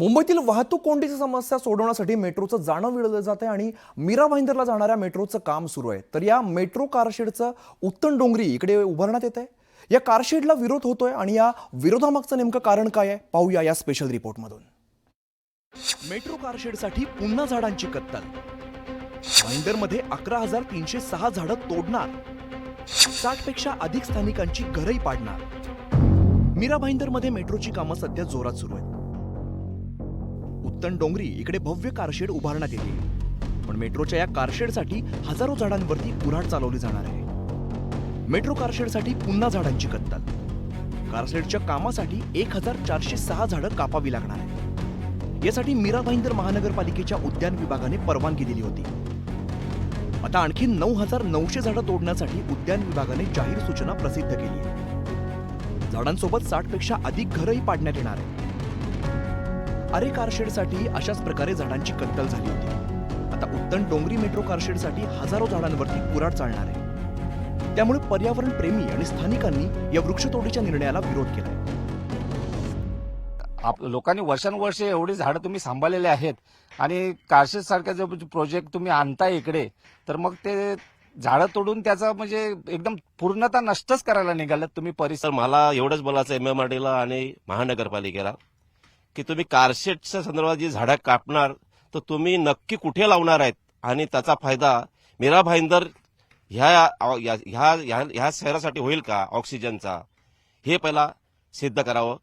मुंबईतील वाहतूक कोंडीची समस्या सोडवण्यासाठी मेट्रोचं जाणं विळलं जात आहे आणि मीरा भाईंदरला जाणाऱ्या मेट्रोचं काम सुरू आहे. तर या मेट्रो कारशेडचं उत्तन डोंगरी इकडे उभारण्यात येत आहे. या कारशेडला विरोध होतोय आणि या विरोधामागचं नेमकं कारण काय आहे पाहूया या स्पेशल रिपोर्टमधून. मेट्रो कारशेडसाठी पुन्हा झाडांची कत्तल. भाईंदरमध्ये 11,306 झाडं तोडणार, 60 पेक्षा अधिक स्थानिकांची घरही पाडणार. मीरा भाईंदरमध्ये मेट्रोची कामं सध्या जोरात सुरू आहेत. उत्तन डोंगरी इकडे भव्य कारशेड उभारण्यात येते, पण मेट्रोच्या या कारशेडसाठी हजारो झाडांवरती कुऱ्हाड चालवली जाणार आहे. मेट्रो कारशेडसाठी पुन्हा झाडांची कत्तल. कारशेडच्या कामासाठी 1,406 झाडं कापावी लागणार आहे. यासाठी मीरा भाईंदर महानगरपालिकेच्या उद्यान विभागाने परवानगी दिली होती. आता आणखी 9,900 झाडं तोडण्यासाठी उद्यान विभागाने जाहीर सूचना प्रसिद्ध केली आहे. झाडांसोबत 60 पेक्षा अधिक घरही पाडण्यात येणार आहे. अरे कारशेडसाठी अशाच प्रकारे झाडांची कत्तल झाली होती. आता उत्तन डोंगरी मेट्रो कारशेडसाठी हजारो झाडांवरती कुऱ्हाड चालणार आहे. त्यामुळे पर्यावरण प्रेमी आणि स्थानिकांनी या वृक्षतोडीच्या निर्णयाला विरोध केलाय. लोकांनी वर्षानुवर्षे एवढी झाडं तुम्ही सांभाळलेले आहेत आणि कारशेड सारखा जो प्रोजेक्ट तुम्ही आणताय इकडे, तर मग ते झाडं तोडून त्याचा म्हणजे एकदम पूर्णतः नष्टच करायला निघालात तुम्ही परिसर. मला एवढंच बोलायचं MMRDला आणि महानगरपालिकेला की तुम्ही कारशेडच्या संदर्भात जी झाडं कापणार तर तुम्ही नक्की कुठे लावणार आहेत आणि त्याचा फायदा मीरा भाईंदर ह्या शहरासाठी होईल का ऑक्सिजनचा, हे पहिला सिद्ध करावं.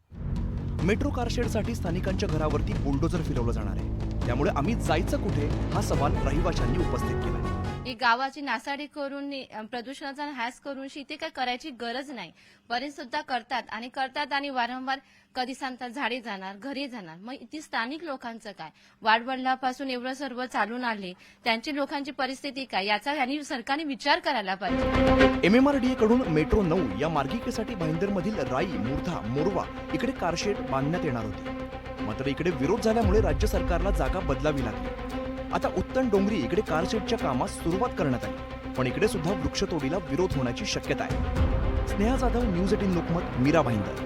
मेट्रो कारशेडसाठी स्थानिकांच्या घरावरती बुलडोझर फिरवलं जाणार आहे. त्यामुळे आम्ही जायचं कुठे हा सवाल रहिवाशांनी उपस्थित केला. ही गावाची नासाडी करून प्रदूषणाचा ह्रास करून इथे काय करायची गरज नाही. बरेच सुद्धा करतात आणि वारंवार कधी सांगतात झाडे जाणार, घरी जाणार. मग इथे स्थानिक लोकांचं काय, वाडवडिलांपासून एवढं सर्व चालून आले, त्यांची लोकांची परिस्थिती काय, याचा यांनी सरकारने विचार करायला पाहिजे. MMRDA कडून मेट्रो 9 या मार्गिकेसाठी भाईंदरमधील राई, मुर्धा, मोरवा इकडे कारशेड बांधण्यात येणार होती. मात्र इकडे विरोध झाल्यामुळे राज्य सरकारला जागा बदलावी लागली. आता उत्तन डोंगरी इकडे कारशेडच्या कामास सुरुवात करण्यात आली, पण इकडे सुद्धा वृक्षतोडीला विरोध होण्याची शक्यता आहे. स्नेहा जाधव, न्यूज 18 लोकमत, मीरा भाईंदर.